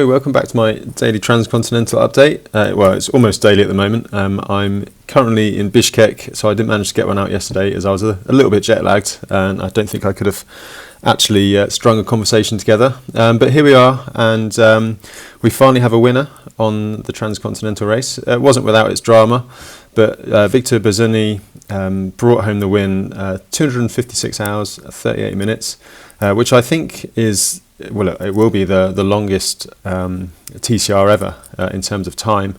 Welcome back to my daily Transcontinental update. Well, it's almost daily at the moment. I'm currently in Bishkek, so I didn't manage to get one out yesterday as I was a little bit jet lagged, and I don't think I could have actually strung a conversation together. But here we are, and we finally have a winner on the Transcontinental Race. It wasn't without its drama, but Victor Bosoni brought home the win, 256 hours, 38 minutes, which I think is... Well, it will be the longest TCR ever in terms of time.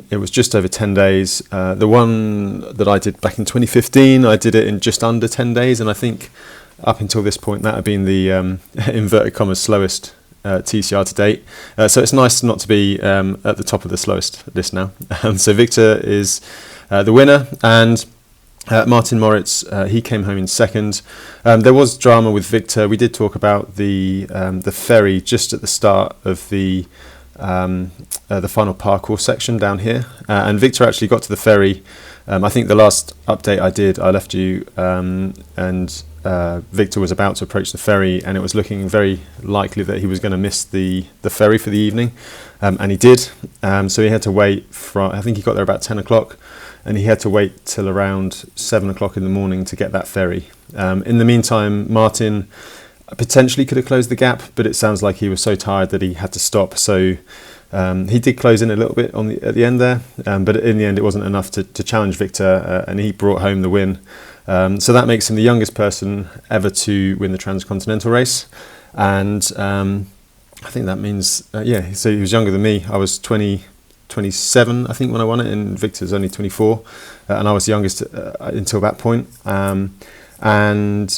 It was just over 10 days. The one that I did back in 2015, I did it in just under 10 days, and I think up until this point that had been the inverted commas slowest TCR to date. So it's nice not to be at the top of the slowest list now. So Victor is the winner, and Martin Moritz, he came home in second. There was drama with Victor. We did talk about the ferry just at the start of the final parkour section down here, and Victor actually got to the ferry. I think the last update I did, I left you, and Victor was about to approach the ferry, and it was looking very likely that he was going to miss the ferry for the evening, and he did. So he had to wait from, I think he got there about 10 o'clock. And he had to wait till around 7 o'clock in the morning to get that ferry. In the meantime, Martin potentially could have closed the gap, but it sounds like he was so tired that he had to stop. So he did close in a little bit at the end there, but in the end it wasn't enough to challenge Victor, and he brought home the win. So that makes him the youngest person ever to win the Transcontinental Race. And I think that means, so he was younger than me. I was 27, I think, when I won it, and Victor's only 24, and I was the youngest until that point. And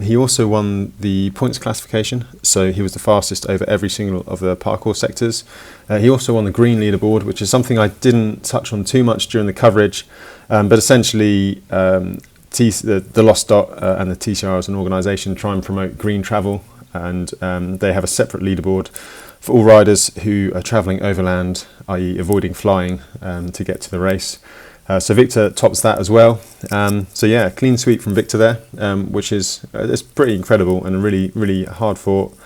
he also won the points classification, so he was the fastest over every single of the parkour sectors. He also won the green leaderboard, which is something I didn't touch on too much during the coverage, but essentially the Lost Dot and the TCR as an organisation try and promote green travel, and they have a separate leaderboard for all riders who are travelling overland, i.e. avoiding flying to get to the race. So Victor tops that as well. So yeah, clean sweep from Victor there, which is it's pretty incredible and a really, really hard fought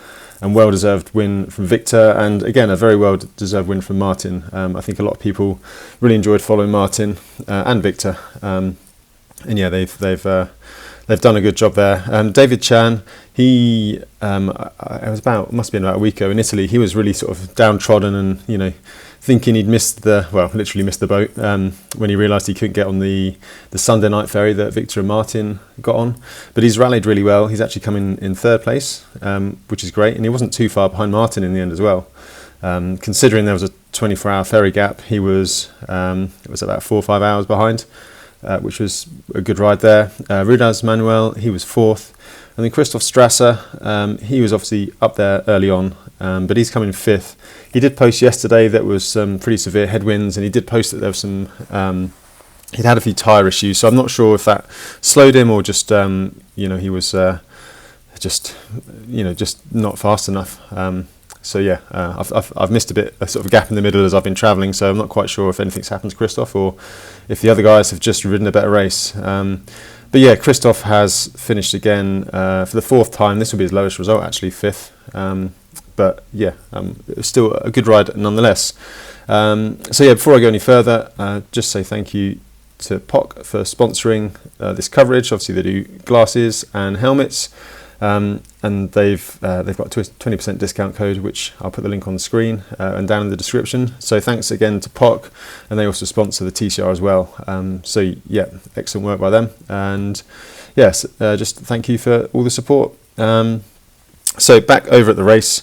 and well-deserved win from Victor. And again, a very well-deserved win from Martin. I think a lot of people really enjoyed following Martin and Victor. And yeah, they've done a good job there. David Chan, it must have been about a week ago in Italy. He was really sort of downtrodden and, thinking he'd literally missed the boat when he realised he couldn't get on the Sunday night ferry that Victor and Martin got on. But he's rallied really well. He's actually come in third place, which is great. And he wasn't too far behind Martin in the end as well. Considering there was a 24-hour ferry gap, it was about 4 or 5 hours behind. Which was a good ride there. Rudaz Manuel, he was fourth. And then Christoph Strasser, he was obviously up there early on, but he's coming fifth. He did post yesterday that was some pretty severe headwinds, and he did post that there was some, he'd had a few tyre issues, so I'm not sure if that slowed him or just, he was just not fast enough. So yeah, I've missed a sort of gap in the middle as I've been travelling, so I'm not quite sure if anything's happened to Christoph or if the other guys have just ridden a better race. But yeah, Christoph has finished again for the fourth time. This will be his lowest result, actually, fifth. But yeah, it was still a good ride nonetheless. So yeah, before I go any further, just say thank you to POC for sponsoring this coverage. Obviously, they do glasses and helmets. And they've got a 20% discount code, which I'll put the link on the screen and down in the description. So thanks again to POC, and they also sponsor the TCR as well. So yeah, excellent work by them. And yes, just thank you for all the support. So back over at the race,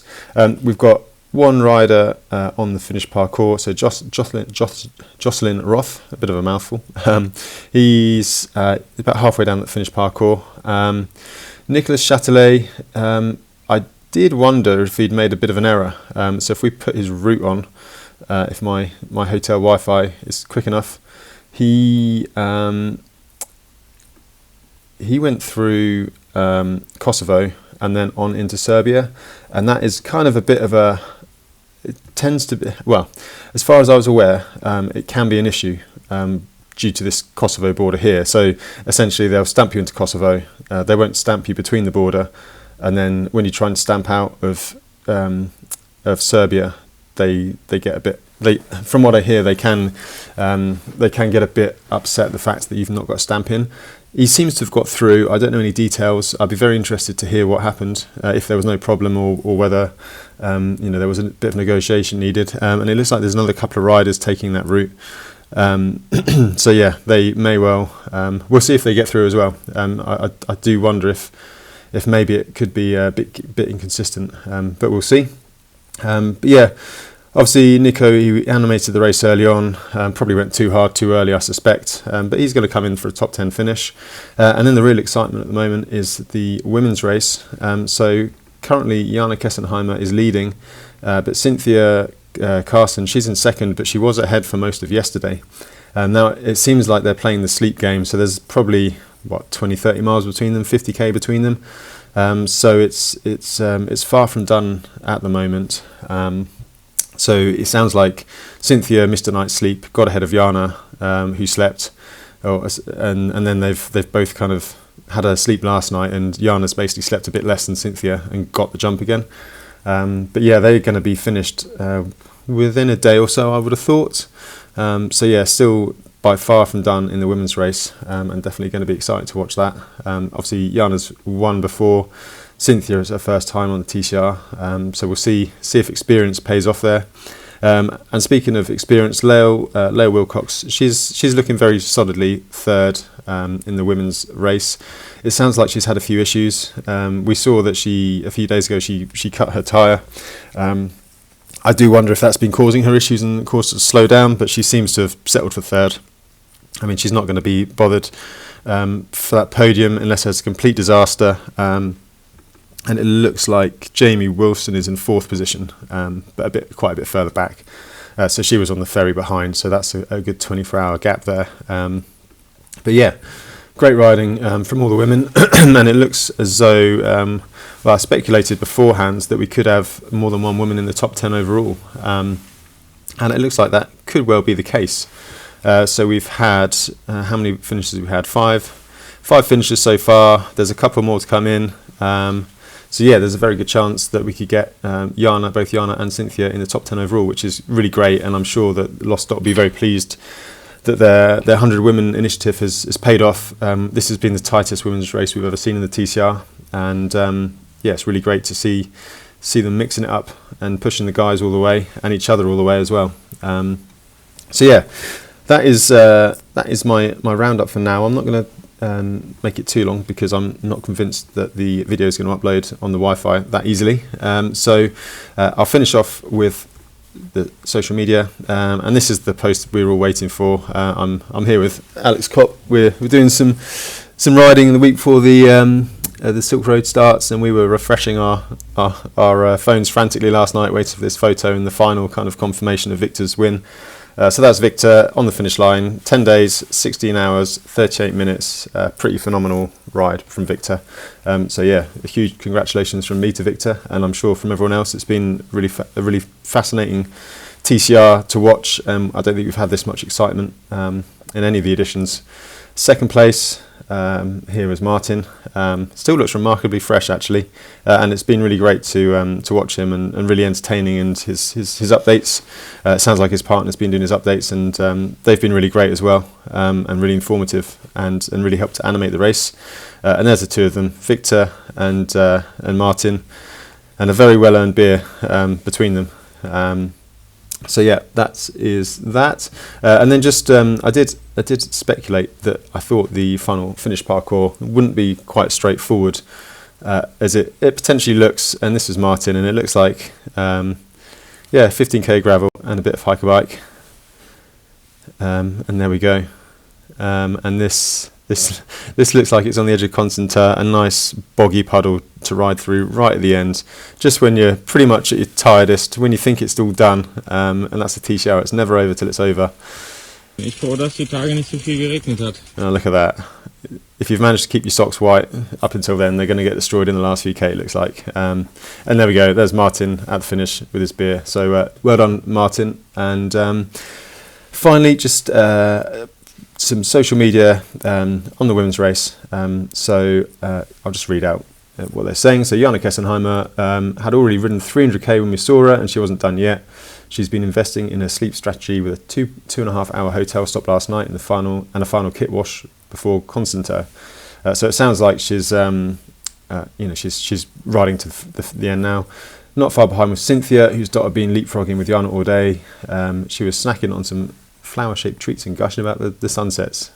we've got one rider on the finished parkour. So Jocelyn Roth, a bit of a mouthful. He's about halfway down the finished parkour. Nicolas Châtelet, I did wonder if he'd made a bit of an error. So if we put his route on, if my hotel Wi-Fi is quick enough, he went through Kosovo and then on into Serbia, and that is kind of a bit of a. It tends to be, well, as far as I was aware, it can be an issue. Due to this Kosovo border here. So essentially they'll stamp you into Kosovo, they won't stamp you between the border, and then when you try and stamp out of of Serbia, they get a bit. From what I hear, they can get a bit upset the fact that you've not got a stamp in. He seems to have got through. I don't know any details. I'd be very interested to hear what happened, if there was no problem, or whether there was a bit of negotiation needed. And it looks like there's another couple of riders taking that route. So yeah, they may well. We'll see if they get through as well. I do wonder if maybe it could be a bit inconsistent, but we'll see. But yeah. Obviously, Nico, he animated the race early on, probably went too hard too early, I suspect, but he's going to come in for a top 10 finish. And then the real excitement at the moment is the women's race. So currently, Jana Kessenheimer is leading, but Cynthia Carson, she's in second, but she was ahead for most of yesterday. Now, it seems like they're playing the sleep game, so there's probably, 20-30 miles between them, 50k between them. So it's far from done at the moment. So it sounds like Cynthia missed a night's sleep, got ahead of Jana, who slept, and then they've both kind of had a sleep last night, and Jana's basically slept a bit less than Cynthia and got the jump again. But yeah, they're going to be finished within a day or so, I would have thought. So yeah, still by far from done in the women's race, and definitely going to be excited to watch that. Obviously, Jana's won before. Cynthia is her first time on the TCR, so we'll see if experience pays off there. And speaking of experience, Leo Wilcox, she's looking very solidly third in the women's race. It sounds like she's had a few issues. We saw that a few days ago she cut her tyre. I do wonder if that's been causing her issues and caused her to slow down, but she seems to have settled for third. I mean, she's not going to be bothered for that podium unless there's a complete disaster. And it looks like Jamie Wilson is in fourth position, but quite a bit further back. So she was on the ferry behind, so that's a good 24-hour gap there. But yeah, great riding from all the women, and it looks as though, I speculated beforehand that we could have more than one woman in the top 10 overall, and it looks like that could well be the case. So we've had, how many finishes have we had? Five finishes so far. There's a couple more to come in. So yeah, there's a very good chance that we could get both Jana and Cynthia in the top 10 overall, which is really great, and I'm sure that Lost Dot will be very pleased that their 100 Women initiative has paid off. This has been the tightest women's race we've ever seen in the TCR, and yeah, it's really great to see them mixing it up and pushing the guys all the way and each other all the way as well. So yeah, that is my roundup for now. I'm not going to make it too long because I'm not convinced that the video is going to upload on the Wi-Fi that easily. So I'll finish off with the social media, and this is the post we were all waiting for. I'm here with Alex Kopp. We're doing some riding the week before the Silk Road starts, and we were refreshing our phones frantically last night, waiting for this photo and the final kind of confirmation of Victor's win. So that's Victor on the finish line, 10 days, 16 hours, 38 minutes, pretty phenomenal ride from Victor. So yeah, a huge congratulations from me to Victor, and I'm sure from everyone else. It's been a really fascinating TCR to watch. I don't think we've had this much excitement in any of the editions. Second place, here is Martin. Still looks remarkably fresh actually, and it's been really great to watch him and really entertaining, and his updates. It sounds like his partner's been doing his updates, and they've been really great as well, and really informative and really helped to animate the race. And there's the two of them, Victor and Martin, and a very well earned beer between them. So yeah, that is that. And then just I did speculate that I thought the final finish parkour wouldn't be quite straightforward as it potentially looks. And this is Martin, and it looks like 15k gravel and a bit of hiker bike. And there we go. And this looks like it's on the edge of Constanta, a nice boggy puddle to ride through right at the end, just when you're pretty much at your tiredest, when you think it's all done, and that's the TCR. It's never over till it's over. Ich froh, dass die Tage nicht so viel geregnet hat. Oh, look at that. If you've managed to keep your socks white up until then, they're going to get destroyed in the last few K, it looks like. And there we go. There's Martin at the finish with his beer. So well done, Martin. And finally, just some social media on the women's race. So I'll just read out what they're saying. So Jana Kessenheimer had already ridden 300k when we saw her, and she wasn't done yet. She's been investing in her sleep strategy with a 2.5 hour hotel stop last night and a final kit wash before Constanta. So it sounds like she's she's riding to the end now. Not far behind with Cynthia, who's been leapfrogging with Jana all day. She was snacking on some flower-shaped treats and gushing about the sunsets.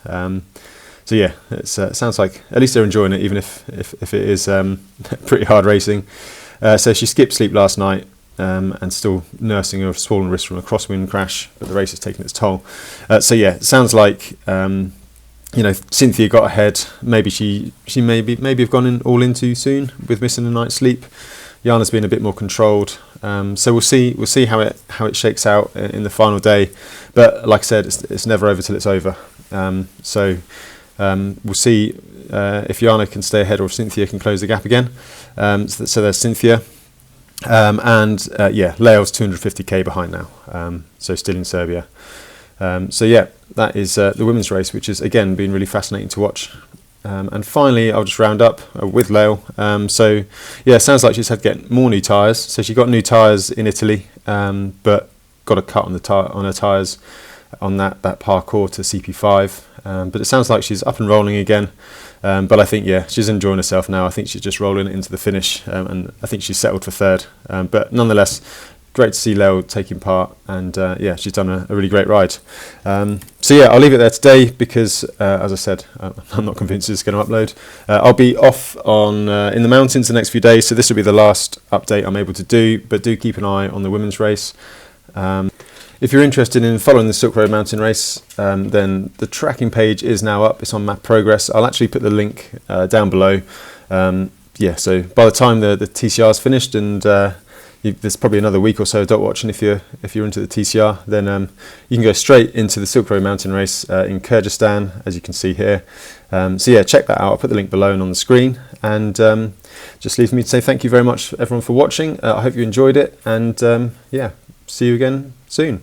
So yeah, it sounds like at least they're enjoying it, even if it is pretty hard racing. So she skipped sleep last night and still nursing a swollen wrist from a crosswind crash, but the race has taken its toll. So yeah, it sounds like Cynthia got ahead. Maybe she maybe have gone all in too soon with missing a night's sleep. Jana's been a bit more controlled, so we'll see how it shakes out in the final day. But like I said, it's never over till it's over. So we'll see if Jana can stay ahead or if Cynthia can close the gap again. So there's Cynthia, and Leo's 250k behind now. So still in Serbia. So yeah, that is the women's race, which has again been really fascinating to watch. And finally, I'll just round up with Leo. So yeah, sounds like she's had to get more new tyres. So she got new tyres in Italy, but got a cut on her tyres on that parkour to CP5. But it sounds like she's up and rolling again. But I think, yeah, she's enjoying herself now. I think she's just rolling into the finish, and I think she's settled for third. But nonetheless, great to see Leo taking part, and yeah, she's done a really great ride. So yeah, I'll leave it there today because, as I said, I'm not convinced it's going to upload. I'll be off in the mountains the next few days, so this will be the last update I'm able to do, but do keep an eye on the women's race. If you're interested in following the Silk Road Mountain Race, then the tracking page is now up. It's on Map Progress. I'll actually put the link down below. Yeah, so by the time the TCR is finished, and there's probably another week or so of dot watching if you're into the TCR, then you can go straight into the Silk Road Mountain Race in Kyrgyzstan, as you can see here. So yeah, check that out. I'll put the link below and on the screen. And just leaves me to say thank you very much, everyone, for watching. I hope you enjoyed it, and yeah, see you again soon.